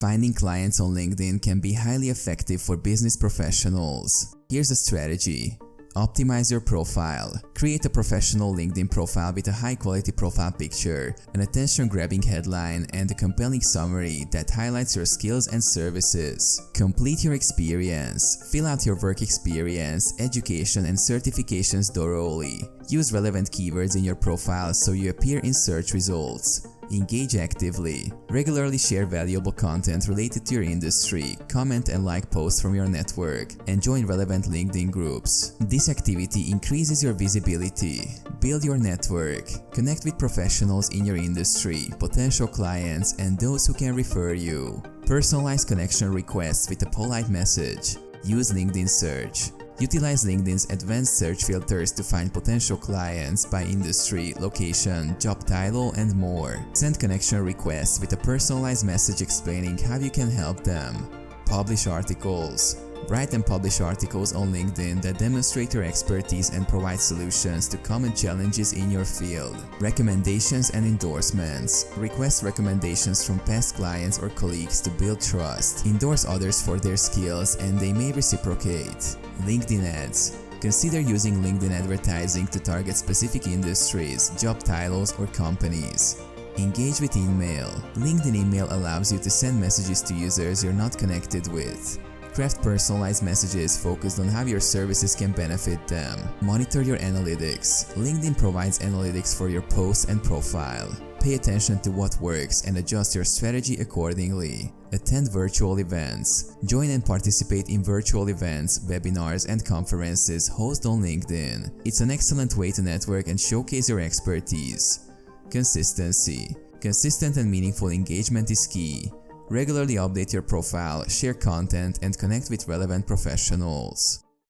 Finding clients on LinkedIn can be highly effective for business professionals. Here's a strategy. Optimize your profile. Create a professional LinkedIn profile with a high-quality profile picture, an attention-grabbing headline, and a compelling summary that highlights your skills and services. Complete your experience. Fill out your work experience, education, and certifications thoroughly. Use relevant keywords in your profile so you appear in search results. Engage actively. Regularly share valuable content related to your industry, comment and like posts from your network, and join relevant LinkedIn groups. This activity increases your visibility. Build your network. Connect with professionals in your industry, potential clients, and those who can refer you. Personalize connection requests with a polite message. Use LinkedIn search. Utilize LinkedIn's advanced search filters to find potential clients by industry, location, job title, and more. Send connection requests with a personalized message explaining how you can help them. Publish articles. Write and publish articles on LinkedIn that demonstrate your expertise and provide solutions to common challenges in your field. Recommendations and endorsements. Request recommendations from past clients or colleagues to build trust. Endorse others for their skills and they may reciprocate. LinkedIn ads. Consider using LinkedIn advertising to target specific industries, job titles, or companies. Engage with email. LinkedIn email allows you to send messages to users you're not connected with. Craft personalized messages focused on how your services can benefit them. Monitor your analytics. LinkedIn provides analytics for your posts and profile. Pay attention to what works and adjust your strategy accordingly. Attend virtual events. Join and participate in virtual events, webinars, and conferences hosted on LinkedIn. It's an excellent way to network and showcase your expertise. Consistency. Consistent and meaningful engagement is key. Regularly update your profile, share content, and connect with relevant professionals.